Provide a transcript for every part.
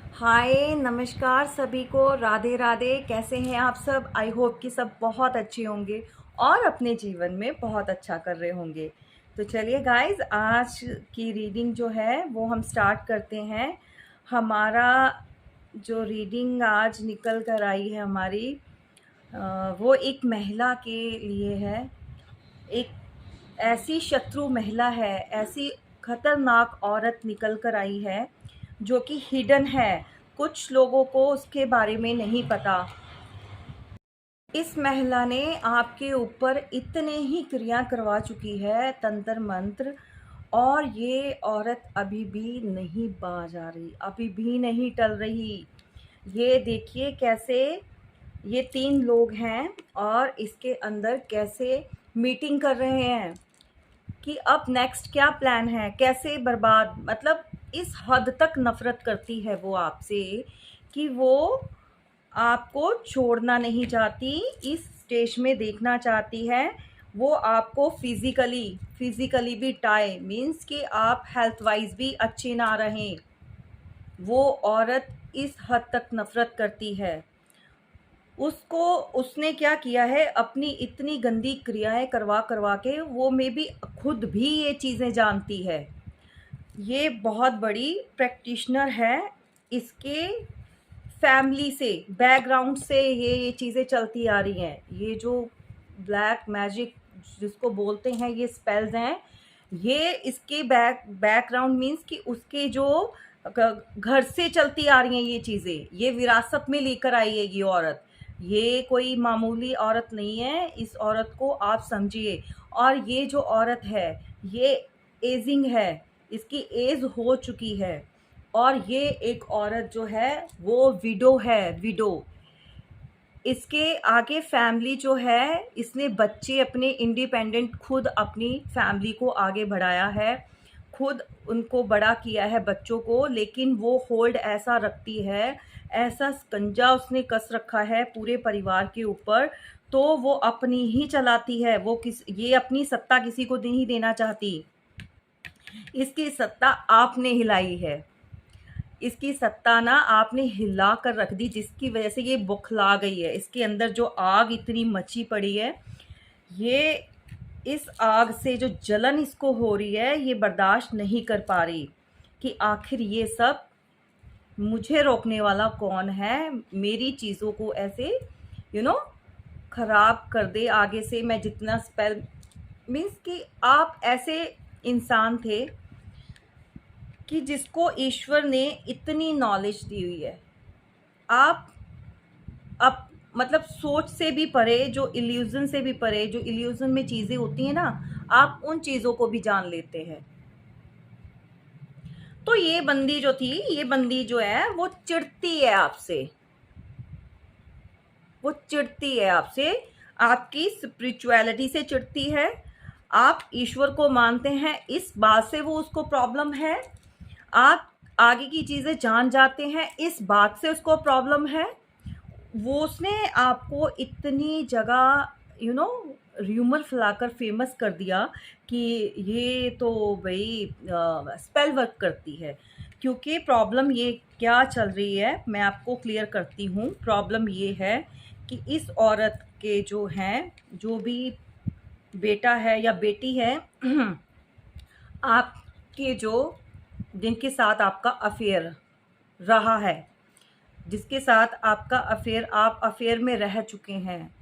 हाय नमस्कार सभी को, राधे राधे। कैसे हैं आप सब? आई होप कि सब बहुत अच्छे होंगे और अपने जीवन में बहुत अच्छा कर रहे होंगे। तो चलिए गाइस, आज की रीडिंग जो है वो हम स्टार्ट करते हैं। हमारा जो रीडिंग आज निकल कर आई है हमारी, वो एक महिला के लिए है। एक ऐसी शत्रु महिला है, ऐसी खतरनाक औरत निकल कर आई है जो कि हिडन है। कुछ लोगों को उसके बारे में नहीं पता। इस महिला ने आपके ऊपर इतने ही क्रिया करवा चुकी है, तंत्र मंत्र, और ये औरत अभी भी नहीं बाज आ रही, अभी भी नहीं टल रही। ये देखिए कैसे ये 3 लोग हैं और इसके अंदर कैसे मीटिंग कर रहे हैं कि अब नेक्स्ट क्या प्लान है, कैसे बर्बाद, मतलब इस हद तक नफ़रत करती है वो आपसे कि वो आपको छोड़ना नहीं चाहती, इस स्टेज में देखना चाहती है। वो आपको फिज़िकली भी टाई, मीन्स कि आप हेल्थ वाइज भी अच्छे ना रहें। वो औरत इस हद तक नफ़रत करती है। उसको उसने क्या किया है, अपनी इतनी गंदी क्रियाएं करवा करवा के वो मे बी खुद भी ये चीज़ें जानती है। ये बहुत बड़ी प्रैक्टिशनर है। इसके फैमिली से, बैकग्राउंड से ये चीज़ें चलती आ रही हैं। ये जो ब्लैक मैजिक जिसको बोलते हैं, ये स्पेल्स हैं, ये इसके बैकग्राउंड मीन्स कि उसके जो घर से चलती आ रही हैं ये चीज़ें, ये विरासत में लेकर आई है ये औरत। ये कोई मामूली औरत नहीं है, इस औरत को आप समझिए। और ये जो औरत है ये एजिंग है, इसकी एज हो चुकी है। और ये एक औरत जो है वो विडो है, विडो। इसके आगे फैमिली जो है, इसने बच्चे अपने इंडिपेंडेंट खुद अपनी फैमिली को आगे बढ़ाया है, खुद उनको बड़ा किया है बच्चों को, लेकिन वो होल्ड ऐसा रखती है, ऐसा स्कंजा उसने कस रखा है पूरे परिवार के ऊपर। तो वो अपनी ही चलाती है, वो ये अपनी सत्ता किसी को नहीं देना चाहती। इसकी सत्ता आपने हिलाई है, इसकी सत्ता ना आपने हिला कर रख दी, जिसकी वजह से ये बुखला गई है। इसके अंदर जो आग इतनी मची पड़ी है, ये इस आग से जो जलन इसको हो रही है, ये बर्दाश्त नहीं कर पा रही कि आखिर ये सब मुझे रोकने वाला कौन है, मेरी चीज़ों को ऐसे ख़राब कर दे आगे से। मैं जितना स्पेल, मीन्स कि आप ऐसे इंसान थे कि जिसको ईश्वर ने इतनी नॉलेज दी हुई है। आप अब मतलब सोच से भी परे, जो इल्यूज़न से भी परे, जो इल्यूज़न में चीज़ें होती हैं ना, आप उन चीज़ों को भी जान लेते हैं। तो ये बंदी जो थी, ये बंदी जो है वो चिढ़ती है आपसे, वो चिढ़ती है आपसे, आपकी स्पिरिचुअलिटी से चिढ़ती है। आप ईश्वर को मानते हैं, इस बात से वो उसको प्रॉब्लम है। आप आगे की चीज़ें जान जाते हैं, इस बात से उसको प्रॉब्लम है। वो उसने आपको इतनी जगह र्यूमर फैलाकर फेमस कर दिया कि ये तो भाई स्पेल वर्क करती है। क्योंकि प्रॉब्लम ये क्या चल रही है, मैं आपको क्लियर करती हूँ। प्रॉब्लम ये है कि इस औरत के जो हैं, जो भी बेटा है या बेटी है आपके, जो जिनके साथ आपका अफेयर रहा है, जिसके साथ आपका अफेयर, आप अफेयर में रह चुके हैं,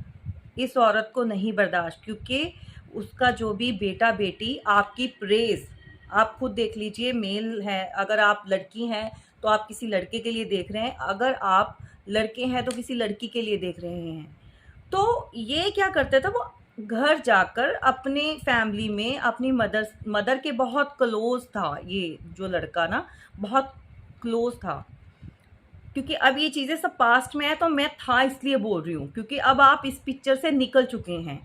इस औरत को नहीं बर्दाश्त। क्योंकि उसका जो भी बेटा बेटी आपकी प्रेज़, आप खुद देख लीजिए, मेल है, अगर आप लड़की हैं तो आप किसी लड़के के लिए देख रहे हैं, अगर आप लड़के हैं तो किसी लड़की के लिए देख रहे हैं। तो ये क्या करता था, वो घर जाकर अपने फैमिली में अपनी मदर के बहुत क्लोज था। ये जो लड़का ना बहुत क्लोज था। क्योंकि अब ये चीज़ें सब पास्ट में है, तो मैं था इसलिए बोल रही हूँ, क्योंकि अब आप इस पिक्चर से निकल चुके हैं।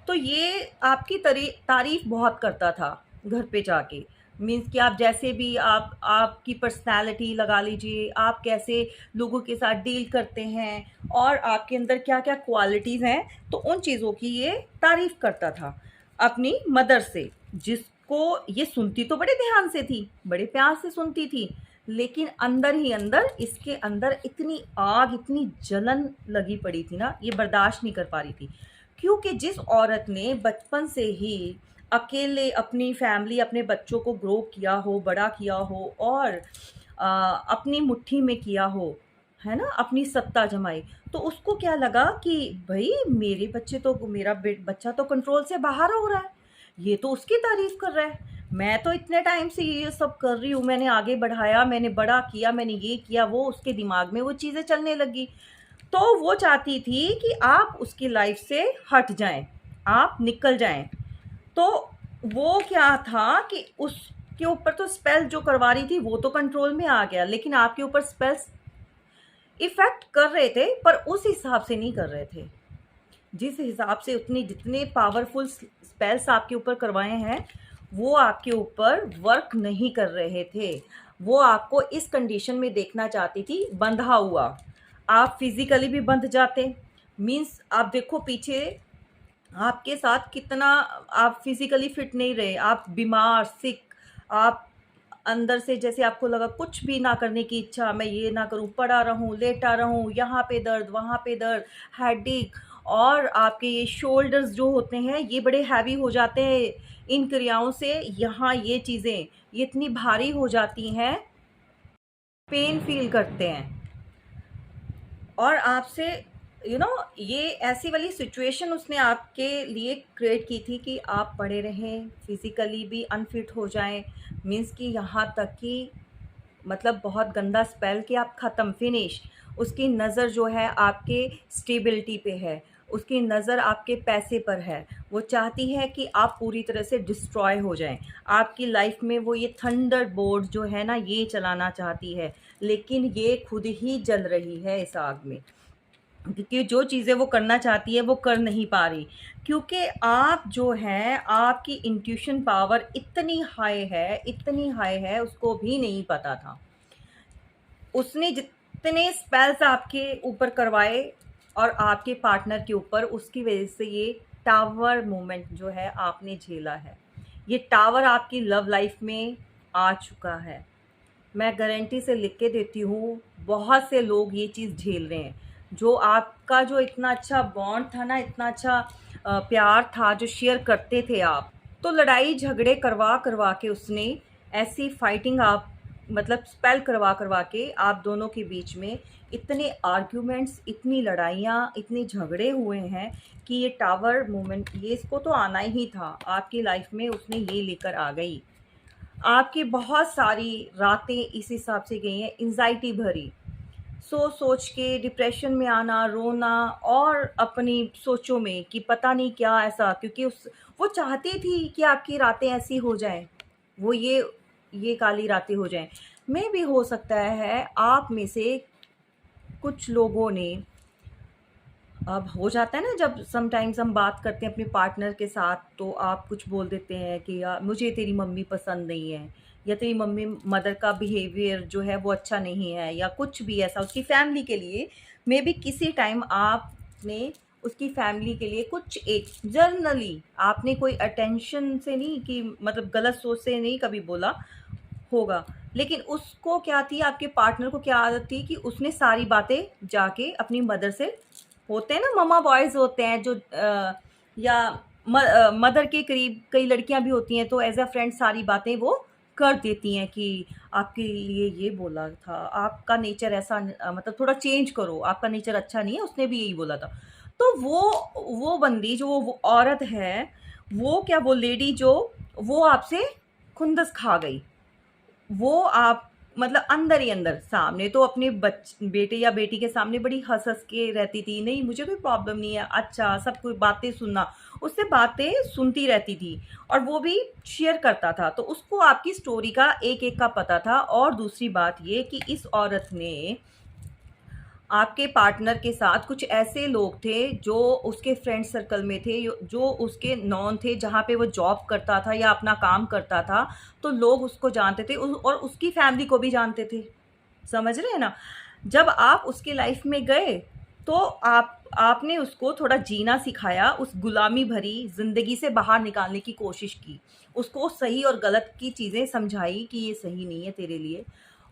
तो ये आपकी तारीफ़ बहुत करता था घर पे जाके। मीन्स कि आप जैसे भी, आप आपकी पर्सनैलिटी लगा लीजिए, आप कैसे लोगों के साथ डील करते हैं और आपके अंदर क्या-क्या क्वालिटीज़ हैं, तो उन चीज़ों की ये तारीफ़ करता था अपनी मदर से, जिसको ये सुनती तो बड़े ध्यान से थी, बड़े प्यार से सुनती थी। लेकिन अंदर ही अंदर, इसके अंदर इतनी आग, इतनी जलन लगी पड़ी थी ना, ये बर्दाश्त नहीं कर पा रही थी। क्योंकि जिस औरत ने बचपन से ही अकेले अपनी फैमिली, अपने बच्चों को ग्रो किया हो, बड़ा किया हो और अपनी मुट्ठी में किया हो, है ना, अपनी सत्ता जमाई, तो उसको क्या लगा कि भई मेरे बच्चे तो, मेरा बच्चा तो कंट्रोल से बाहर हो रहा है, ये तो उसकी तारीफ कर रहा है, मैं तो इतने टाइम से ये सब कर रही हूँ, मैंने आगे बढ़ाया, मैंने बड़ा किया, मैंने ये किया, वो उसके दिमाग में वो चीज़ें चलने लगी। तो वो चाहती थी कि आप उसकी लाइफ से हट जाएं, आप निकल जाएं। तो वो क्या था कि उसके ऊपर तो स्पेल जो करवा रही थी वो तो कंट्रोल में आ गया, लेकिन आपके ऊपर स्पेल्स इफ़ेक्ट कर रहे थे, पर उस हिसाब से नहीं कर रहे थे। जिस हिसाब से उतनी, जितने पावरफुल स्पेल्स आपके ऊपर करवाए हैं, वो आपके ऊपर वर्क नहीं कर रहे थे। वो आपको इस कंडीशन में देखना चाहती थी, बंधा हुआ। आप फिज़िकली भी बंध जाते, मीन्स आप देखो पीछे आपके साथ कितना, आप फिज़िकली फिट नहीं रहे, आप बीमार, सिक, आप अंदर से जैसे आपको लगा कुछ भी ना करने की इच्छा, मैं ये ना करूँ, पड़ा रहूँ, लेटा रहूँ, यहाँ पे दर्द, वहाँ पे दर्द, हेडेक, और आपके ये शोल्डर्स जो होते हैं ये बड़े हैवी हो जाते हैं इन क्रियाओं से। यहाँ ये चीज़ें ये इतनी भारी हो जाती हैं, पेन फील करते हैं, और आपसे ये ऐसी वाली सिचुएशन उसने आपके लिए क्रिएट की थी कि आप पड़े रहें, फिज़िकली भी अनफिट हो जाएं, मीन्स कि यहाँ तक कि मतलब बहुत गंदा स्पेल कि आप ख़त्म, फिनिश। उसकी नज़र जो है आपके स्टेबिलिटी पे है, उसकी नज़र आपके पैसे पर है, वो चाहती है कि आप पूरी तरह से डिस्ट्रॉय हो जाएं आपकी लाइफ में। वो ये थंडर बोल्ट जो है ना, ये चलाना चाहती है, लेकिन ये खुद ही जल रही है इस आग में, क्योंकि जो चीज़ें वो करना चाहती है वो कर नहीं पा रही, क्योंकि आप जो हैं, आपकी इंट्यूशन पावर इतनी हाई है, इतनी हाई है, उसको भी नहीं पता था। उसने जितने स्पेल्स आपके ऊपर करवाए और आपके पार्टनर के ऊपर, उसकी वजह से ये टावर मोमेंट जो है आपने झेला है। ये टावर आपकी लव लाइफ में आ चुका है। मैं गारंटी से लिख के देती हूँ, बहुत से लोग ये चीज़ झेल रहे हैं। जो आपका जो इतना अच्छा बॉन्ड था ना, इतना अच्छा प्यार था जो शेयर करते थे आप, तो लड़ाई झगड़े करवा करवा के उसने ऐसी फाइटिंग, आप मतलब स्पेल करवा करवा के आप दोनों के बीच में इतने आर्ग्यूमेंट्स, इतनी लड़ाइयाँ, इतने झगड़े हुए हैं कि ये टावर मोमेंट, ये इसको तो आना ही था आपकी लाइफ में, उसने ये लेकर आ गई। आपकी बहुत सारी रातें इस हिसाब से गई हैं, एंजाइटी भरी, सोच सोच के डिप्रेशन में आना, रोना, और अपनी सोचों में कि पता नहीं क्या ऐसा, क्योंकि उस वो चाहती थी कि आपकी रातें ऐसी हो जाएं, वो ये काली रातें हो जाएं। मैं भी, हो सकता है आप में से कुछ लोगों ने, अब हो जाता है ना जब समटाइम्स हम बात करते हैं अपने पार्टनर के साथ, तो आप कुछ बोल देते हैं कि यार मुझे तेरी मम्मी पसंद नहीं है, या तेरी मम्मी मदर का बिहेवियर जो है वो अच्छा नहीं है, या कुछ भी ऐसा उसकी फैमिली के लिए। मे बी किसी टाइम आपने उसकी फैमिली के लिए कुछ एक जर्नली, आपने कोई अटेंशन से नहीं कि मतलब गलत सोच से नहीं कभी बोला होगा, लेकिन उसको क्या थी, आपके पार्टनर को क्या आदत थी कि उसने सारी बातें जाके अपनी मदर से, होते हैं ना ममा बॉयज़ होते हैं जो या मदर के करीब कई लड़कियां भी होती हैं, तो एज अ फ्रेंड सारी बातें वो कर देती हैं कि आपके लिए ये बोला था, आपका नेचर ऐसा मतलब थोड़ा चेंज करो, आपका नेचर अच्छा नहीं है, उसने भी यही बोला था। तो वो बंदी जो वो औरत है, वो क्या, वो लेडी जो, वो आपसे खुंदस खा गई। वो आप मतलब अंदर ही अंदर, सामने तो अपने बेटे या बेटी के सामने बड़ी हंस-हंस के रहती थी, नहीं मुझे कोई प्रॉब्लम नहीं है, अच्छा सब कोई बातें सुनना, उससे बातें सुनती रहती थी, और वो भी शेयर करता था, तो उसको आपकी स्टोरी का एक-एक का पता था। और दूसरी बात ये कि इस औरत ने, आपके पार्टनर के साथ कुछ ऐसे लोग थे जो उसके फ्रेंड सर्कल में थे, जो उसके नॉन थे, जहाँ पे वो जॉब करता था या अपना काम करता था, तो लोग उसको जानते थे, और उसकी फैमिली को भी जानते थे। समझ रहे हैं ना? जब आप उसकी लाइफ में गए, तो आपने उसको थोड़ा जीना सिखाया, उस गुलामी भरी ज़िंदगी से बाहर निकालने की कोशिश की। उसको सही और गलत की चीज़ें समझाई कि ये सही नहीं है तेरे लिए,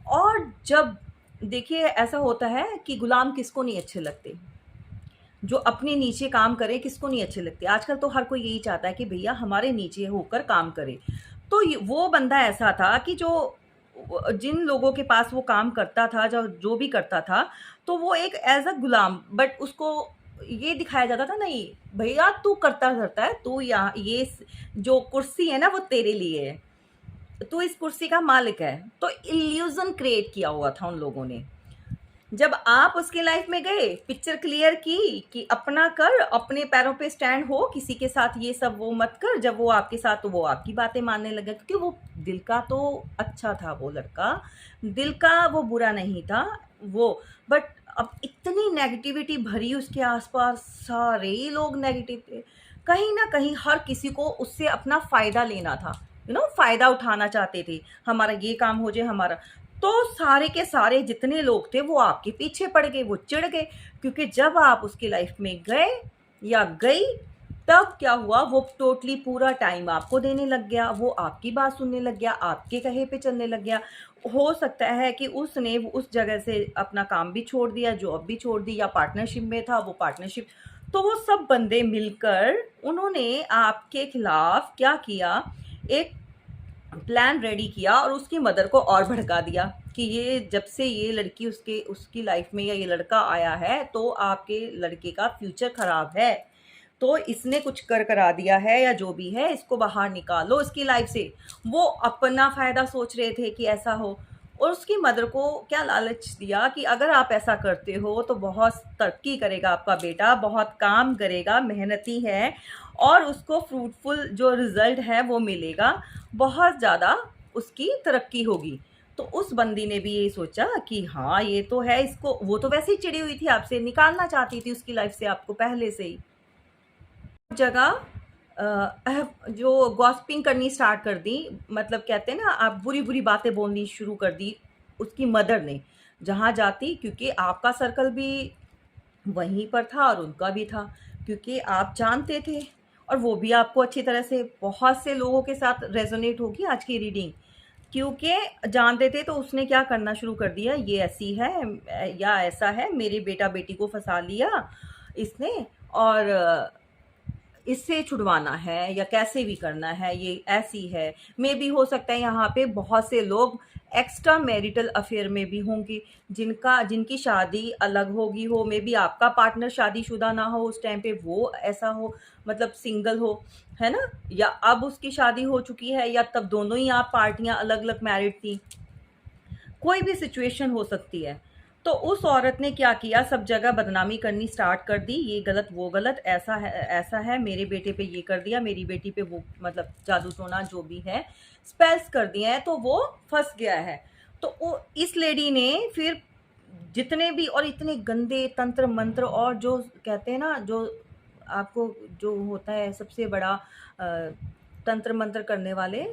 और जब देखिए ऐसा होता है कि गुलाम किसको नहीं अच्छे लगते, जो अपने नीचे काम करे किसको नहीं अच्छे लगते। आजकल तो हर कोई यही चाहता है कि भैया हमारे नीचे होकर काम करे। तो वो बंदा ऐसा था कि जो जिन लोगों के पास वो काम करता था, जो जो भी करता था, तो वो एक एज अ गुलाम, बट उसको ये दिखाया जाता था, नहीं भैया तू करता करता है, तू यहाँ ये जो कुर्सी है ना वो तेरे लिए है, तू इस कुर्सी का मालिक है। तो इल्यूजन क्रिएट किया हुआ था उन लोगों ने। जब आप उसके लाइफ में गए, पिक्चर क्लियर की कि अपना कर, अपने पैरों पे स्टैंड हो, किसी के साथ ये सब वो मत कर, जब वो आपके साथ तो वो आपकी बातें मानने लगा, क्योंकि वो दिल का तो अच्छा था, वो लड़का दिल का वो बुरा नहीं था वो। बट अब इतनी नेगेटिविटी भरी उसके आसपास, सारे ही लोग नेगेटिव थे, कहीं ना कहीं हर किसी को उससे अपना फायदा लेना था, फायदा उठाना चाहते थे, हमारा ये काम हो जाए हमारा। तो सारे के सारे जितने लोग थे वो आपके पीछे पड़ गए, वो चिढ़ गए, क्योंकि जब आप उसकी लाइफ में गए या गई, तब क्या हुआ, वो टोटली पूरा टाइम आपको देने लग गया, वो आपकी बात सुनने लग गया, आपके कहे पे चलने लग गया। हो सकता है कि उसने उस जगह से अपना काम भी छोड़ दिया, जॉब भी छोड़ दी, या पार्टनरशिप में था वो पार्टनरशिप। तो वो सब बंदे मिलकर उन्होंने आपके खिलाफ क्या किया, एक प्लान रेडी किया और उसकी मदर को और भड़का दिया कि ये जब से ये लड़की उसकी लाइफ में या ये लड़का आया है तो आपके लड़के का फ्यूचर खराब है, तो इसने कुछ कर करा दिया है या जो भी है, इसको बाहर निकालो इसकी लाइफ से। वो अपना फायदा सोच रहे थे कि ऐसा हो, और उसकी मदर को क्या लालच दिया कि अगर आप ऐसा करते हो तो बहुत तरक्की करेगा आपका बेटा, बहुत काम करेगा, मेहनती है, और उसको फ्रूटफुल जो रिजल्ट है वो मिलेगा, बहुत ज़्यादा उसकी तरक्की होगी। तो उस बंदी ने भी यही सोचा कि हाँ ये तो है, इसको वो तो वैसे ही चिड़ी हुई थी आपसे, निकालना चाहती थी उसकी लाइफ से आपको पहले से ही। जगह जो गॉसिपिंग करनी स्टार्ट कर दी, मतलब कहते हैं ना, आप बुरी बुरी बातें बोलनी शुरू कर दी उसकी मदर ने, जहाँ जाती, क्योंकि आपका सर्कल भी वहीं पर था और उनका भी था, क्योंकि आप जानते थे, और वो भी आपको अच्छी तरह से, बहुत से लोगों के साथ रेजोनेट होगी आज की रीडिंग, क्योंकि जानते थे। तो उसने क्या करना शुरू कर दिया, ये ऐसी है या ऐसा है, मेरे बेटा बेटी को फंसा लिया इसने, और इससे छुड़वाना है या कैसे भी करना है, ये ऐसी है। मे भी हो सकता है यहाँ पे बहुत से लोग एक्स्ट्रा मैरिटल अफेयर में भी होंगे, जिनकी शादी अलग होगी हो, मे बी आपका पार्टनर शादीशुदा ना हो उस टाइम पे, वो ऐसा हो, मतलब सिंगल हो, है ना, या अब उसकी शादी हो चुकी है, या तब दोनों ही आप पार्टियां अलग अलग मैरिड थी, कोई भी सिचुएशन हो सकती है। तो उस औरत ने क्या किया, सब जगह बदनामी करनी स्टार्ट कर दी, ये गलत वो गलत, ऐसा है, मेरे बेटे पे ये कर दिया, मेरी बेटी पे वो, मतलब जादू टोना जो भी है, स्पेल्स कर दिए हैं, तो वो फंस गया है। तो इस लेडी ने फिर जितने भी, और इतने गंदे तंत्र मंत्र, और जो कहते हैं ना, जो आपको जो होता है सबसे बड़ा तंत्र मंत्र करने वाले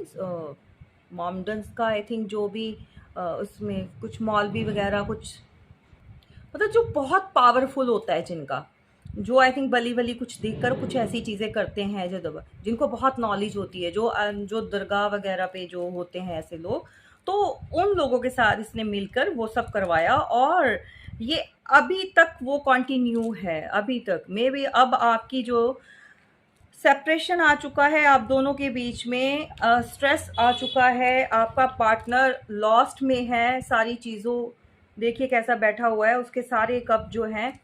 मॉमडन्स का, आई थिंक, जो भी उसमें कुछ मौलवी वगैरह, कुछ मतलब जो बहुत पावरफुल होता है, जिनका, जो आई थिंक बली वली कुछ देखकर कुछ ऐसी चीज़ें करते हैं, जो जिनको बहुत नॉलेज होती है, जो दरगाह वगैरह पे जो होते हैं ऐसे लोग, तो उन लोगों के साथ इसने मिलकर वो सब करवाया, और ये अभी तक वो कंटिन्यू है, अभी तक। मे बी अब आपकी जो सेपरेशन आ चुका है आप दोनों के बीच में, स्ट्रेस आ चुका है, आपका पार्टनर लॉस्ट में है, सारी चीज़ों, देखिए कैसा बैठा हुआ है, उसके सारे कप जो हैं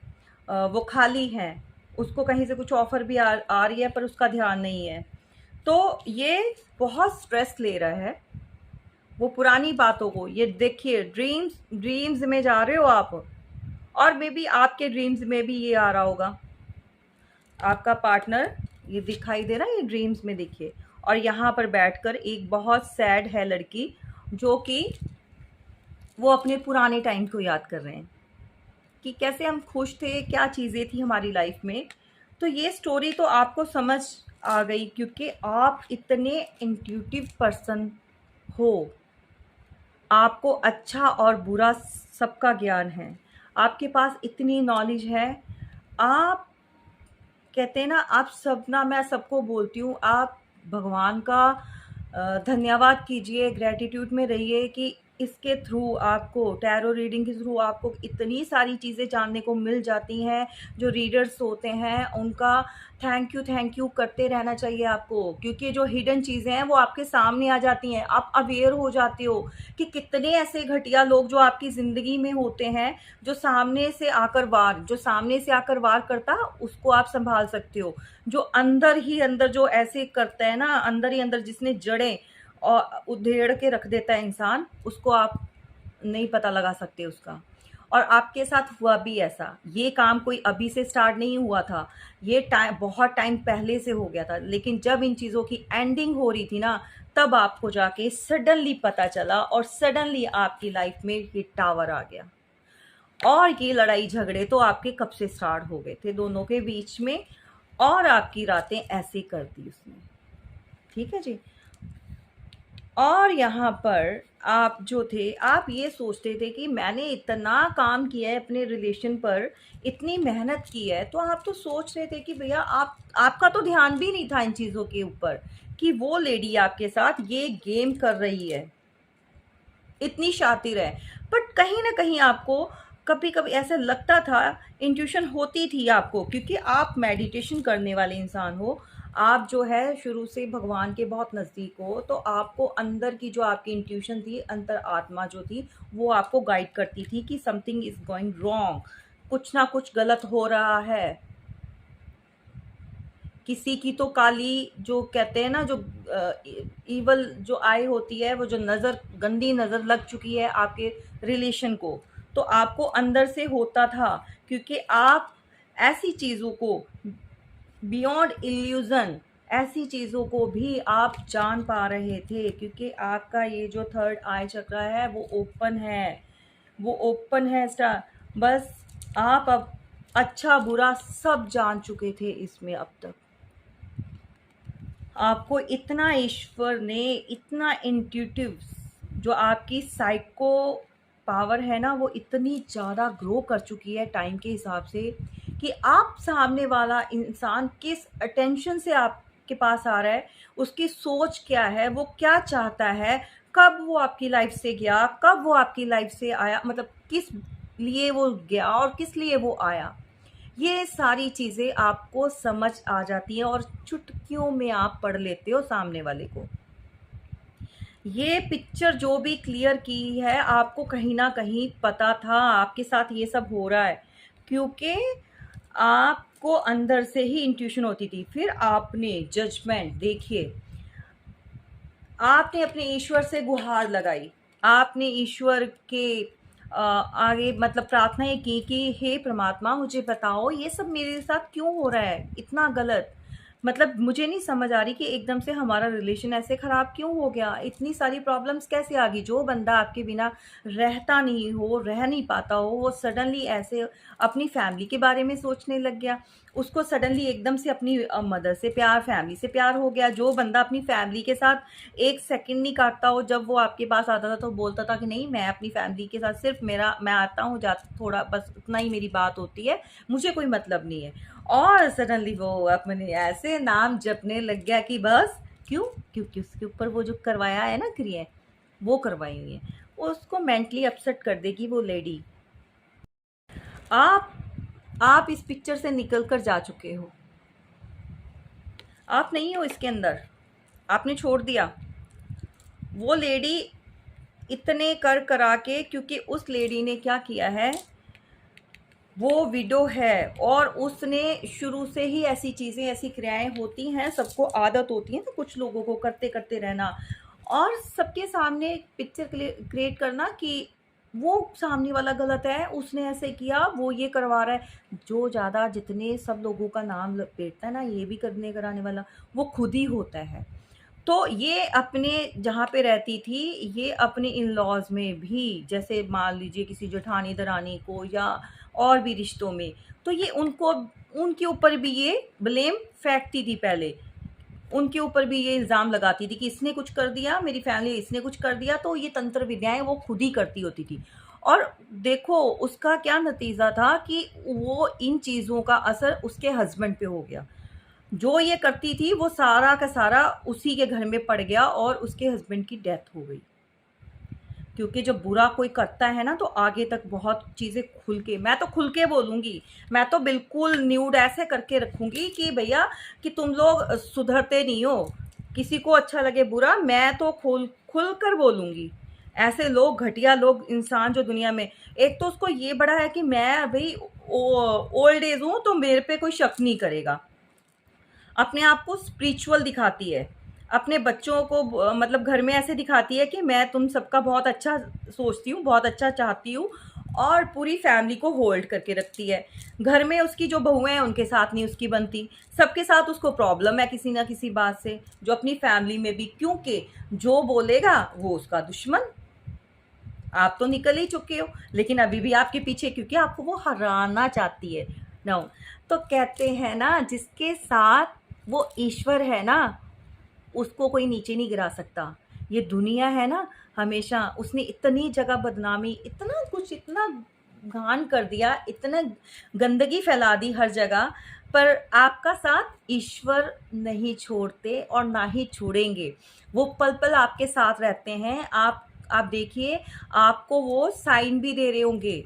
वो खाली हैं, उसको कहीं से कुछ ऑफर भी आ रही है पर उसका ध्यान नहीं है। तो ये बहुत स्ट्रेस ले रहा है वो पुरानी बातों को। ये देखिए, ड्रीम्स ड्रीम्स में जा रहे हो आप, और मे बी आपके ड्रीम्स में भी ये आ रहा होगा, आपका पार्टनर ये दिखाई दे रहा है, ये ड्रीम्स में देखिए। और यहाँ पर बैठकर एक बहुत सैड है लड़की, जो कि वो अपने पुराने टाइम को याद कर रहे हैं कि कैसे हम खुश थे, क्या चीज़ें थी हमारी लाइफ में। तो ये स्टोरी तो आपको समझ आ गई, क्योंकि आप इतने इंट्यूटिव पर्सन हो, आपको अच्छा और बुरा सबका ज्ञान है, आपके पास इतनी नॉलेज है। आप कहते हैं ना, आप सब ना, मैं सबको बोलती हूँ, आप भगवान का धन्यवाद कीजिए, ग्रेटिट्यूड में रहिए कि इसके थ्रू आपको, टैरो रीडिंग के थ्रू आपको इतनी सारी चीज़ें जानने को मिल जाती हैं। जो रीडर्स होते हैं उनका थैंक यू करते रहना चाहिए आपको, क्योंकि जो हिडन चीज़ें हैं वो आपके सामने आ जाती हैं। आप अवेयर हो जाते हो कि कितने ऐसे घटिया लोग जो आपकी ज़िंदगी में होते हैं, जो सामने से आकर वार करता, उसको आप संभाल सकते हो। जो अंदर ही अंदर जो ऐसे करता है ना, अंदर ही अंदर जिसने जड़ें और उधेड़ के रख देता है इंसान, उसको आप नहीं पता लगा सकते उसका। और आपके साथ हुआ भी ऐसा। ये काम कोई अभी से स्टार्ट नहीं हुआ था, ये बहुत टाइम पहले से हो गया था, लेकिन जब इन चीज़ों की एंडिंग हो रही थी ना, तब आपको जाके सडनली पता चला और सडनली आपकी लाइफ में ये टावर आ गया। और ये लड़ाई झगड़े तो आपके कब से स्टार्ट हो गए थे दोनों के बीच में, और आपकी रातें ऐसे कर दी उसने। ठीक है जी। और यहाँ पर आप जो थे, आप ये सोचते थे कि मैंने इतना काम किया है अपने रिलेशन पर, इतनी मेहनत की है, तो आप तो सोच रहे थे कि भैया आपका तो ध्यान भी नहीं था इन चीज़ों के ऊपर कि वो लेडी आपके साथ ये गेम कर रही है, इतनी शातिर है। बट कहीं ना कहीं आपको कभी कभी ऐसा लगता था, इंट्यूशन होती थी आपको, क्योंकि आप मेडिटेशन करने वाले इंसान हो, आप जो है शुरू से भगवान के बहुत नज़दीक हो, तो आपको अंदर की जो आपकी इंट्यूशन थी, अंतर आत्मा जो थी, वो आपको गाइड करती थी कि समथिंग इज़ गोइंग रॉन्ग, कुछ ना कुछ गलत हो रहा है। किसी की तो काली, जो कहते हैं ना, जो ईवल जो आई होती है, वो जो नज़र, गंदी नज़र लग चुकी है आपके रिलेशन को, तो आपको अंदर से होता था, क्योंकि आप ऐसी चीज़ों को बियॉन्ड इल्यूज़न, ऐसी चीज़ों को भी आप जान पा रहे थे, क्योंकि आपका ये जो थर्ड आई चक्र है वो ओपन है, वो ओपन है स्टार। बस आप अब अच्छा बुरा सब जान चुके थे इसमें अब तक। आपको इतना ईश्वर ने, इतना इंट्यूटिव, जो आपकी साइको पावर है ना, वो इतनी ज़्यादा ग्रो कर चुकी है टाइम के हिसाब से, कि आप सामने वाला इंसान किस अटेंशन से आपके पास आ रहा है, उसकी सोच क्या है, वो क्या चाहता है, कब वो आपकी लाइफ से गया, कब वो आपकी लाइफ से आया, मतलब किस लिए वो गया और किस लिए वो आया, ये सारी चीज़ें आपको समझ आ जाती हैं और चुटकियों में आप पढ़ लेते हो सामने वाले को। ये पिक्चर जो भी क्लियर की है, आपको कहीं ना कहीं पता था आपके साथ ये सब हो रहा है, क्योंकि आपको अंदर से ही इंट्यूशन होती थी। फिर आपने जजमेंट, देखिए, आपने अपने ईश्वर से गुहार लगाई, आपने ईश्वर के आगे मतलब प्रार्थनाएं की कि हे परमात्मा, मुझे बताओ ये सब मेरे साथ क्यों हो रहा है, इतना गलत, मतलब मुझे नहीं समझ आ रही कि एकदम से हमारा रिलेशन ऐसे ख़राब क्यों हो गया, इतनी सारी प्रॉब्लम्स कैसे आ गई। जो बंदा आपके बिना रहता नहीं हो, रह नहीं पाता हो, वो सडनली ऐसे अपनी फैमिली के बारे में सोचने लग गया, उसको सडनली एकदम से अपनी मदर से प्यार, फैमिली से प्यार हो गया। जो बंदा अपनी फैमिली के साथ एक सेकंड नहीं काटता हो, जब वो आपके पास आता था तो बोलता था कि नहीं, मैं अपनी फैमिली के साथ सिर्फ मैं आता हूँ, जाता, थोड़ा बस उतना ही मेरी बात होती है, मुझे कोई मतलब नहीं है। और सडनली वो अपने ऐसे नाम जपने लग गया कि बस, क्यों, क्योंकि उसके ऊपर वो जो करवाया है ना क्रिया, वो करवाई हुई है, उसको मेंटली अपसेट कर देगी वो लेडी। आप आप इस पिक्चर से निकल कर जा चुके हो, आप नहीं हो इसके अंदर, आपने छोड़ दिया। वो लेडी इतने कर करा के, क्योंकि उस लेडी ने क्या किया है, वो विडो है और उसने शुरू से ही ऐसी चीज़ें, ऐसी क्रियाएं होती हैं, सबको आदत होती है ना कुछ लोगों को करते करते रहना, और सबके सामने पिक्चर क्रिएट करना कि वो सामने वाला गलत है, उसने ऐसे किया, वो ये करवा रहा है। जो ज़्यादा जितने सब लोगों का नाम लपेटता है ना, ये भी करने कराने वाला, वो खुद ही होता है। तो ये अपने जहाँ पे रहती थी, ये अपने इन लॉज में भी, जैसे मान लीजिए किसी जेठानी दरानी को या और भी रिश्तों में, तो ये उनको, उनके ऊपर भी ये ब्लेम फेंकती थी पहले, उनके ऊपर भी ये इल्ज़ाम लगाती थी कि इसने कुछ कर दिया, मेरी फैमिली, इसने कुछ कर दिया, तो ये तंत्र विद्याएं वो खुद ही करती होती थी। और देखो उसका क्या नतीजा था कि वो इन चीज़ों का असर उसके हस्बैंड पे हो गया। जो ये करती थी वो सारा का सारा उसी के घर में पड़ गया और उसके हस्बैंड की डेथ हो गई। क्योंकि जब बुरा कोई करता है ना तो आगे तक बहुत चीज़ें खुल के, मैं तो खुल के बोलूँगी, मैं तो बिल्कुल न्यूड ऐसे करके रखूँगी कि भैया कि तुम लोग सुधरते नहीं हो, किसी को अच्छा लगे बुरा, मैं तो खुल कर बोलूँगी। ऐसे लोग, घटिया लोग, इंसान जो दुनिया में, एक तो उसको ये बड़ा है कि मैं भाई ओल्ड एज हूँ तो मेरे पे कोई शक नहीं करेगा, अपने आप को स्पिरिचुअल दिखाती है, अपने बच्चों को मतलब घर में ऐसे दिखाती है कि मैं तुम सबका बहुत अच्छा सोचती हूँ, बहुत अच्छा चाहती हूँ, और पूरी फैमिली को होल्ड करके रखती है। घर में उसकी जो बहुएं हैं उनके साथ नहीं उसकी बनती, सबके साथ उसको प्रॉब्लम है किसी ना किसी बात से, जो अपनी फैमिली में भी, क्योंकि जो बोलेगा वो उसका दुश्मन। आप तो निकल ही चुके हो, लेकिन अभी भी आपके पीछे, क्योंकि आपको वो हराना चाहती है। नो, तो कहते हैं ना, जिसके साथ वो ईश्वर है ना, उसको कोई नीचे नहीं गिरा सकता। ये दुनिया है ना, हमेशा उसने इतनी जगह बदनामी, इतना कुछ, इतना घान कर दिया, इतना गंदगी फैला दी हर जगह, पर आपका साथ ईश्वर नहीं छोड़ते और ना ही छोड़ेंगे। वो पल पल आपके साथ रहते हैं। आप देखिए, आपको वो साइन भी दे रहे होंगे,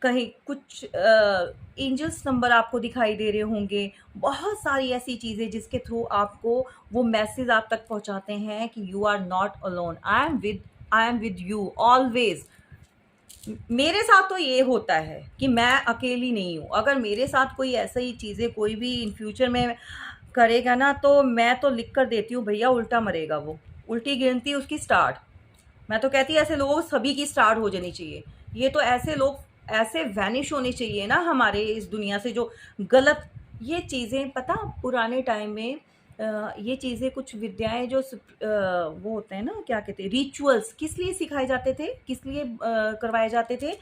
कहीं कुछ एंजल्स नंबर आपको दिखाई दे रहे होंगे, बहुत सारी ऐसी चीज़ें जिसके थ्रू आपको वो मैसेज आप तक पहुंचाते हैं कि you are not alone, I am with you always. मेरे साथ तो ये होता है कि मैं अकेली नहीं हूँ। अगर मेरे साथ कोई ऐसा ही चीज़ें कोई भी इन फ्यूचर में करेगा ना, तो मैं तो लिख कर देती हूँ, भैया उल्टा मरेगा वो, उल्टी गिनती उसकी स्टार्ट। मैं तो कहती ऐसे लोगों सभी की स्टार्ट हो जानी चाहिए। ये तो ऐसे लोग ऐसे वैनिश होने चाहिए ना हमारे इस दुनिया से, जो गलत ये चीज़ें, पता पुराने टाइम में ये चीज़ें, कुछ विद्याएं जो वो होते हैं ना, क्या कहते हैं, रिचुअल्स, किस लिए सिखाए जाते थे, किस लिए करवाए जाते थे,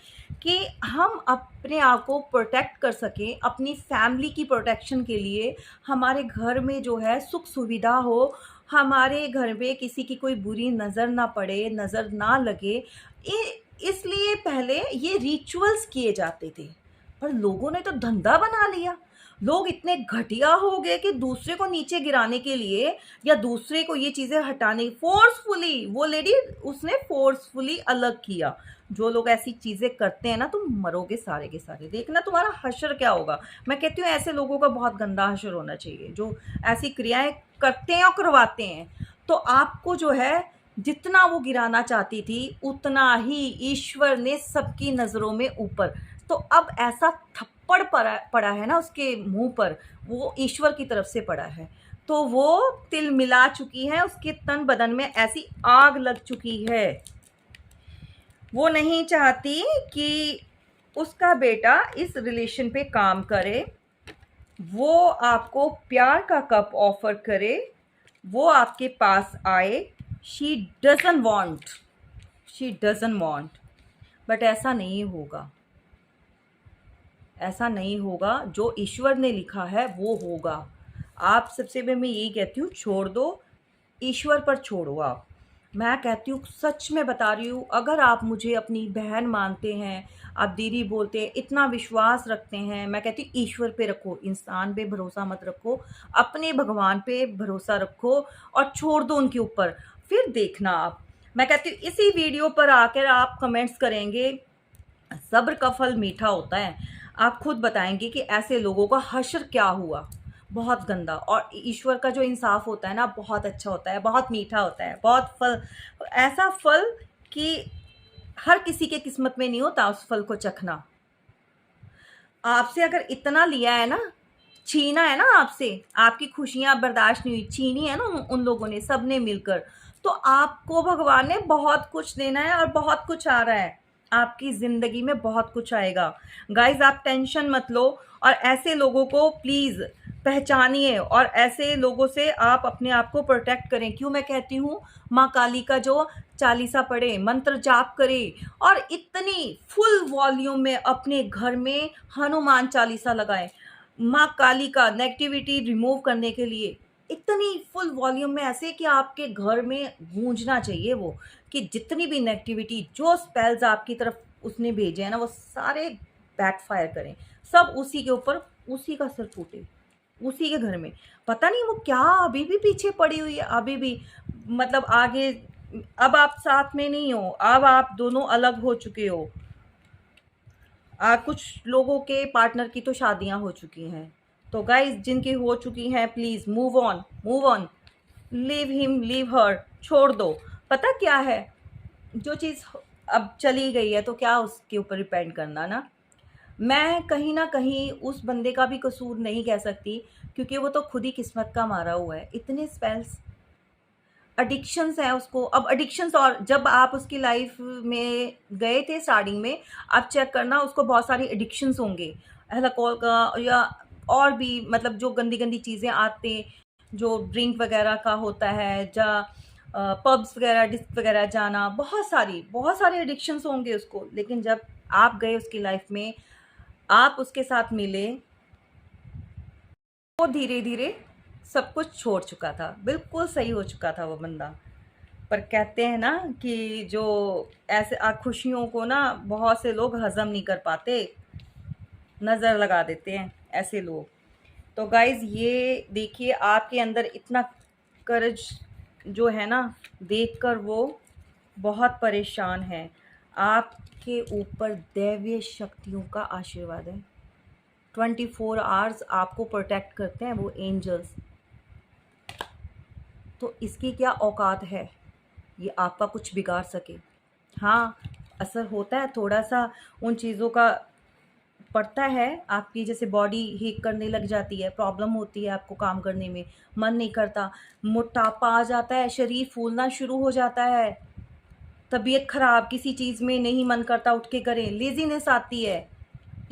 कि हम अपने आप को प्रोटेक्ट कर सकें, अपनी फैमिली की प्रोटेक्शन के लिए, हमारे घर में जो है सुख सुविधा हो, हमारे घर में किसी की कोई बुरी नज़र ना पड़े, नज़र ना लगे। इसलिए पहले ये रिचुअल्स किए जाते थे, पर लोगों ने तो धंधा बना लिया। लोग इतने घटिया हो गए कि दूसरे को नीचे गिराने के लिए, या दूसरे को ये चीज़ें हटाने, फोर्सफुली, वो लेडी उसने फोर्सफुली अलग किया। जो लोग ऐसी चीज़ें करते हैं ना, तुम मरोगे सारे के सारे, देखना तुम्हारा हशर क्या होगा। मैं कहती हूँ ऐसे लोगों का बहुत गंदा हशर होना चाहिए, जो ऐसी क्रियाएं करते हैं और करवाते हैं। तो आपको जो है, जितना वो गिराना चाहती थी उतना ही ईश्वर ने सबकी नज़रों में ऊपर, तो अब ऐसा थप्पड़ पड़ा है ना उसके मुंह पर, वो ईश्वर की तरफ से पड़ा है, तो वो तिल मिला चुकी है, उसके तन बदन में ऐसी आग लग चुकी है। वो नहीं चाहती कि उसका बेटा इस रिलेशन पे काम करे, वो आपको प्यार का कप ऑफर करे, वो आपके पास आए। She doesn't want, she doesn't want, but ऐसा नहीं होगा, ऐसा नहीं होगा। जो ईश्वर ने लिखा है वो होगा। आप सबसे मैं यही कहती हूँ, छोड़ दो, ईश्वर पर छोड़ो आप। मैं कहती हूँ, सच में बता रही हूँ, अगर आप मुझे अपनी बहन मानते हैं, आप दीदी बोलते हैं, इतना विश्वास रखते हैं, मैं कहती हूँ ईश्वर पे रखो, इंसान पे भरोसा मत रखो, अपने भगवान पे भरोसा रखो और छोड़ दो उनके ऊपर। फिर देखना आप, मैं कहती हूँ इसी वीडियो पर आकर आप कमेंट्स करेंगे, सब्र का फल मीठा होता है। आप खुद बताएंगे कि ऐसे लोगों का हश्र क्या हुआ, बहुत गंदा। और ईश्वर का जो इंसाफ होता है ना, बहुत अच्छा होता है, बहुत मीठा होता है, बहुत फल, ऐसा फल कि हर किसी के किस्मत में नहीं होता उस फल को चखना। आपसे अगर इतना लिया है ना, छीना है ना आपसे, आपकी खुशियां बर्दाश्त नहीं हुई, छीनी है ना उन लोगों ने, सब ने मिलकर, तो आपको भगवान ने बहुत कुछ देना है और बहुत कुछ आ रहा है, आपकी ज़िंदगी में बहुत कुछ आएगा। गाइज आप टेंशन मत लो, और ऐसे लोगों को प्लीज़ पहचानिए, और ऐसे लोगों से आप अपने आप को प्रोटेक्ट करें। क्यों मैं कहती हूँ, माँ काली का जो चालीसा पढ़े, मंत्र जाप करे, और इतनी फुल वॉल्यूम में अपने घर में हनुमान चालीसा लगाएं, माँ काली का नेगेटिविटी रिमूव करने के लिए, इतनी फुल वॉल्यूम में, ऐसे कि आपके घर में गूंजना चाहिए वो, कि जितनी भी नेगेटिविटी, जो स्पेल्स आपकी तरफ उसने भेजे हैं ना, वो सारे बैकफायर करें, सब उसी के ऊपर, उसी का सर फूटे, उसी के घर में। पता नहीं वो क्या अभी भी पीछे पड़ी हुई है, अभी भी, मतलब आगे अब आप साथ में नहीं हो, अब आप दोनों अलग हो चुके हो। कुछ लोगों के पार्टनर की तो शादियां हो चुकी हैं। तो गाइस, जिनकी हो चुकी हैं, please move on, move on, leave him, leave her, छोड़ दो। पता क्या है, जो चीज़ अब चली गई है तो क्या उसके ऊपर डिपेंड करना ना। मैं कहीं ना कहीं उस बंदे का भी कसूर नहीं कह सकती, क्योंकि वो तो खुद ही किस्मत का मारा हुआ है। इतने स्पेल्स, एडिक्शंस हैं उसको। अब एडिक्शंस, और जब आप उसकी लाइफ में गए थे स्टार्टिंग में, आप चेक करना उसको बहुत सारी एडिक्शंस होंगे, अल्कोहल का या और भी, मतलब जो गंदी गंदी चीज़ें आते, जो ड्रिंक वगैरह का होता है, जा पब्स वगैरह, डिस्क वगैरह जाना, बहुत सारी एडिक्शंस होंगे उसको। लेकिन जब आप गए उसकी लाइफ में, आप उसके साथ मिले, वो धीरे धीरे सब कुछ छोड़ चुका था, बिल्कुल सही हो चुका था वो बंदा। पर कहते हैं ना कि जो ऐसे खुशियों को ना बहुत से लोग हजम नहीं कर पाते, नज़र लगा देते हैं ऐसे लोग। तो गाइज, ये देखिए आपके अंदर इतना करज जो है ना, देखकर वो बहुत परेशान है। आपके ऊपर दैवीय शक्तियों का आशीर्वाद है। 24 आवर्स आपको प्रोटेक्ट करते हैं वो एंजल्स। तो इसकी क्या औकात है ये आपका कुछ बिगाड़ सके। हाँ, असर होता है थोड़ा सा, उन चीज़ों का पड़ता है। आपकी जैसे बॉडी हीट करने लग जाती है, प्रॉब्लम होती है आपको काम करने में, मन नहीं करता, मोटापा आ जाता है, शरीर फूलना शुरू हो जाता है, तबीयत खराब, किसी चीज़ में नहीं मन करता उठ के करें, लेजीनेस आती है।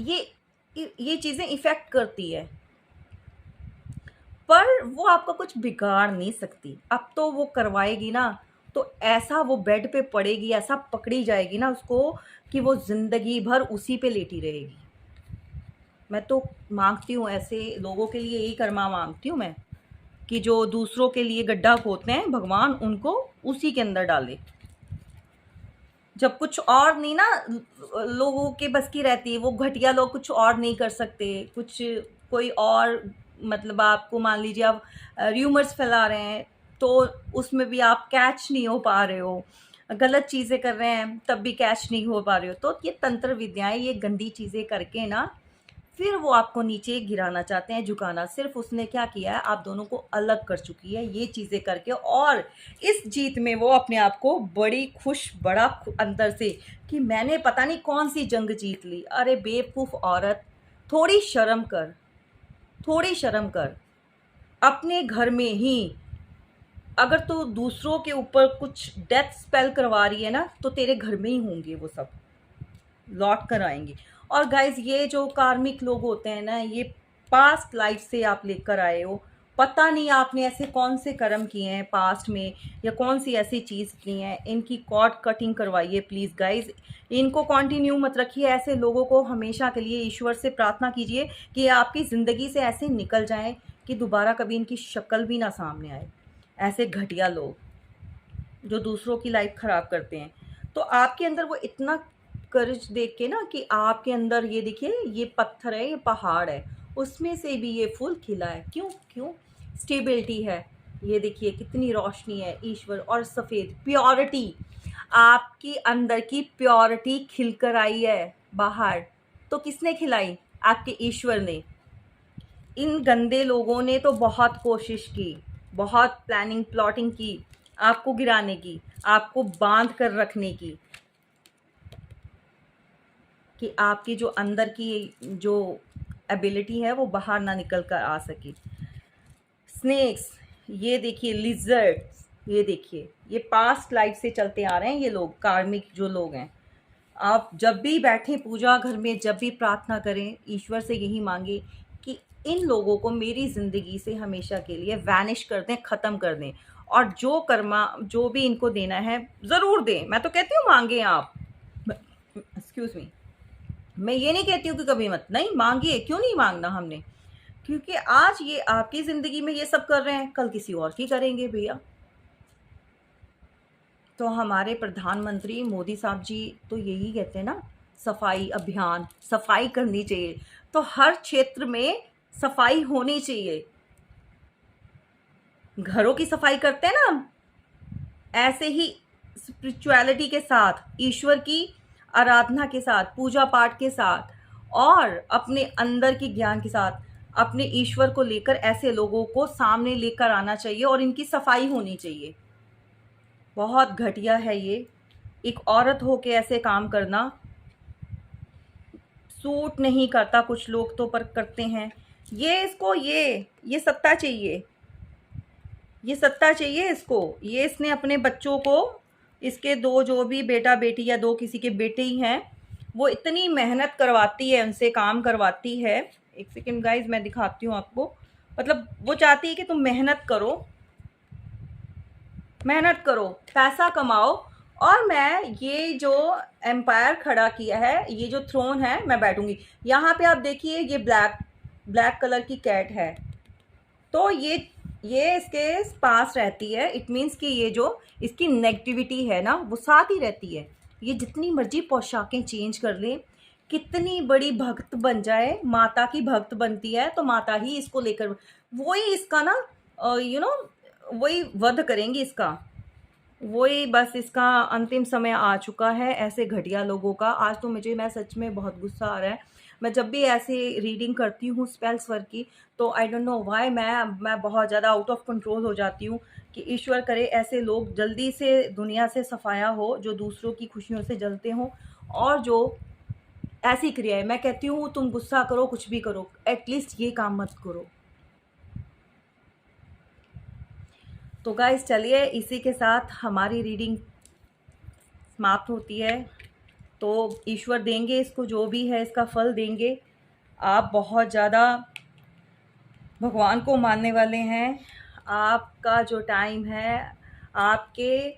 ये ये चीज़ें इफ़ेक्ट करती है, पर वो आपका कुछ बिगाड़ नहीं सकती। अब तो वो करवाएगी ना, तो ऐसा वो बेड पे पड़ेगी, ऐसा पकड़ी जाएगी ना उसको, कि वो ज़िंदगी भर उसी पे लेटी रहेगी। मैं तो मांगती हूँ ऐसे लोगों के लिए, यही कर्मा मांगती हूँ मैं, कि जो दूसरों के लिए गड्ढा खोदते हैं, भगवान उनको उसी के अंदर डाले। जब कुछ और नहीं ना लोगों के बस की रहती, वो घटिया लोग कुछ और नहीं कर सकते, कुछ कोई और, मतलब आपको मान लीजिए आप र्यूमर्स फैला रहे हैं, तो उसमें भी आप कैच नहीं हो पा रहे हो, गलत चीज़ें कर रहे हैं तब भी कैच नहीं हो पा रहे हो। तो ये तंत्र विद्याएं, ये गंदी चीज़ें करके ना, फिर वो आपको नीचे गिराना चाहते हैं, झुकाना। सिर्फ उसने क्या किया है, आप दोनों को अलग कर चुकी है ये चीज़ें करके, और इस जीत में वो अपने आप को बड़ी खुश, अंदर से, कि मैंने पता नहीं कौन सी जंग जीत ली। अरे बेवकूफ़ औरत, थोड़ी शर्म कर, थोड़ी शर्म कर। अपने घर में ही अगर तू दूसरों के ऊपर कुछ डेथ स्पेल करवा रही है ना, तो तेरे घर में ही होंगे वो सब, लौट कर आएंगे। और गाइज, ये जो कार्मिक लोग होते हैं ना, ये पास्ट लाइफ से आप लेकर आए हो। पता नहीं आपने ऐसे कौन से कर्म किए हैं पास्ट में, या कौन सी ऐसी चीज़ की है, इनकी कॉर्ड कटिंग करवाइए प्लीज़ गाइज। इनको कंटिन्यू मत रखिए, ऐसे लोगों को हमेशा के लिए ईश्वर से प्रार्थना कीजिए कि आपकी ज़िंदगी से ऐसे निकल जाएं कि दोबारा कभी इनकी शक्ल भी ना सामने आए, ऐसे घटिया लोग जो दूसरों की लाइफ ख़राब करते हैं। तो आपके अंदर वो इतना कर्ज देख के ना, कि आपके अंदर ये देखिए, ये पत्थर है, ये पहाड़ है, उसमें से भी ये फूल खिला है। क्यों? क्यों? स्टेबिलिटी है। ये देखिए कितनी रोशनी है, ईश्वर, और सफ़ेद प्योरिटी, आपकी अंदर की प्योरिटी खिलकर आई है बाहर। तो किसने खिलाई? आपके ईश्वर ने। इन गंदे लोगों ने तो बहुत कोशिश की, बहुत प्लानिंग प्लॉटिंग की, आपको गिराने की, आपको बांध कर रखने की, कि आपकी जो अंदर की जो एबिलिटी है वो बाहर ना निकल कर आ सके। स्नेक्स, ये देखिए, लिजर्ड्स, ये देखिए, ये पास्ट लाइफ से चलते आ रहे हैं ये लोग, कार्मिक जो लोग हैं। आप जब भी बैठें पूजा घर में, जब भी प्रार्थना करें, ईश्वर से यही मांगे कि इन लोगों को मेरी ज़िंदगी से हमेशा के लिए वैनिश कर दें, ख़त्म कर दें, और जो कर्मा जो भी इनको देना है ज़रूर दें। मैं तो कहती हूँ मांगे आप, एक्सक्यूज़ मी, मैं ये नहीं कहती हूँ कि कभी मत, नहीं मांगिए, क्यों नहीं मांगना हमने, क्योंकि आज ये आपकी ज़िंदगी में ये सब कर रहे हैं, कल किसी और की करेंगे भैया। तो हमारे प्रधानमंत्री मोदी साहब जी तो यही कहते हैं ना, सफाई अभियान, सफाई करनी चाहिए। तो हर क्षेत्र में सफाई होनी चाहिए। घरों की सफाई करते हैं ना हम, ऐसे ही स्पिरिचुअलिटी के साथ, ईश्वर की आराधना के साथ, पूजा पाठ के साथ और अपने अंदर के ज्ञान के साथ अपने ईश्वर को लेकर ऐसे लोगों को सामने लेकर आना चाहिए और इनकी सफाई होनी चाहिए। बहुत घटिया है ये, एक औरत होके ऐसे काम करना सूट नहीं करता। कुछ लोग तो पर करते हैं। ये इसको ये सत्ता चाहिए, ये सत्ता चाहिए इसको। ये इसने अपने बच्चों को, इसके दो जो भी बेटा बेटी या दो किसी के बेटे ही हैं, वो इतनी मेहनत करवाती है, उनसे काम करवाती है। एक सेकंड गाइज, मैं दिखाती हूँ आपको। मतलब वो चाहती है कि तुम मेहनत करो, मेहनत करो, पैसा कमाओ, और मैं ये जो एम्पायर खड़ा किया है, ये जो थ्रोन है, मैं बैठूंगी यहाँ पे। आप देखिए ये ब्लैक कलर की कैट है, तो ये इसके पास रहती है। इट मीन्स कि ये जो इसकी नेगेटिविटी है ना, वो साथ ही रहती है। ये जितनी मर्जी पोशाकें चेंज कर ले, कितनी बड़ी भक्त बन जाए, माता की भक्त बनती है तो माता ही इसको लेकर, वही इसका ना वही वध करेंगी इसका। वही बस इसका अंतिम समय आ चुका है ऐसे घटिया लोगों का। आज तो मैं सच में बहुत गुस्सा आ रहा है। मैं जब भी ऐसे रीडिंग करती हूँ स्पेल्स वर्क की, तो आई डोंट नो व्हाई मैं बहुत ज़्यादा आउट ऑफ कंट्रोल हो जाती हूँ कि ईश्वर करे ऐसे लोग जल्दी से दुनिया से सफाया हो, जो दूसरों की खुशियों से जलते हों, और जो ऐसी क्रियाएं, मैं कहती हूँ तुम गुस्सा करो, कुछ भी करो, एटलीस्ट ये काम मत करो। तो गाइस चलिए, इसी के साथ हमारी रीडिंग समाप्त होती है। तो ईश्वर देंगे इसको, जो भी है इसका फल देंगे। आप बहुत ज़्यादा भगवान को मानने वाले हैं। आपका जो टाइम है, आपके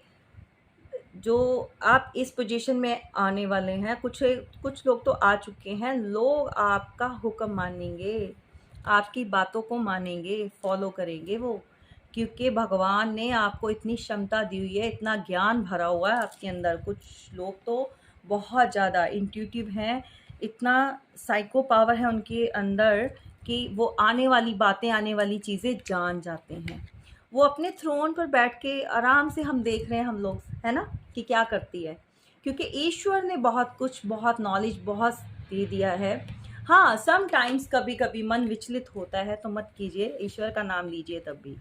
जो आप इस पोजीशन में आने वाले हैं, कुछ लोग तो आ चुके हैं। लोग आपका हुक्म मानेंगे, आपकी बातों को मानेंगे, फॉलो करेंगे वो, क्योंकि भगवान ने आपको इतनी क्षमता दी हुई है, इतना ज्ञान भरा हुआ है आपके अंदर। कुछ लोग तो बहुत ज़्यादा इंट्यूटिव हैं, इतना साइको पावर है उनके अंदर कि वो आने वाली बातें, आने वाली चीज़ें जान जाते हैं। वो अपने थ्रोन पर बैठ के आराम से, हम देख रहे हैं हम लोग, है ना, कि क्या करती है, क्योंकि ईश्वर ने बहुत कुछ, बहुत नॉलेज बहुत दे दिया है। हाँ, सम टाइम्स कभी कभी मन विचलित होता है, तो मत कीजिए, ईश्वर का नाम लीजिए तब भी।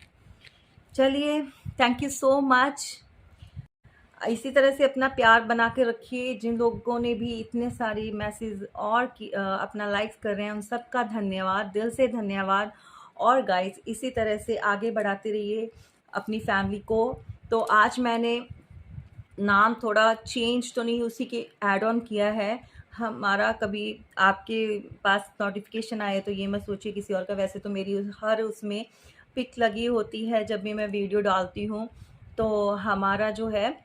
चलिए, थैंक यू सो मच। इसी तरह से अपना प्यार बना के रखिए। जिन लोगों ने भी इतने सारी मैसेज और अपना लाइक्स कर रहे हैं, उन सब का धन्यवाद, दिल से धन्यवाद। और गाइस, इसी तरह से आगे बढ़ाते रहिए अपनी फैमिली को। तो आज मैंने नाम थोड़ा चेंज तो नहीं, उसी के ऐड ऑन किया है। हमारा कभी आपके पास नोटिफिकेशन आए तो ये मत सोचिए किसी और का। वैसे तो मेरी हर उसमें पिक लगी होती है जब भी मैं वीडियो डालती हूँ। तो हमारा जो है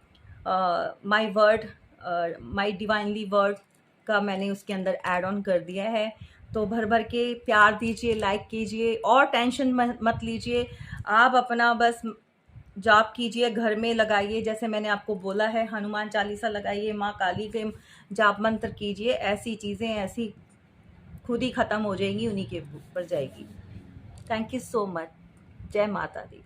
my word, my divinely word का मैंने उसके अंदर ऐड ऑन कर दिया है। तो भर भर के प्यार दीजिए, लाइक कीजिए, और टेंशन मत लीजिए। आप अपना बस जाप कीजिए, घर में लगाइए, जैसे मैंने आपको बोला है, हनुमान चालीसा लगाइए, माँ काली के जाप मंत्र कीजिए। ऐसी चीज़ें ऐसी खुद ही ख़त्म हो जाएंगी, उन्हीं के ऊपर जाएगी। Thank you so much. जय माता दी।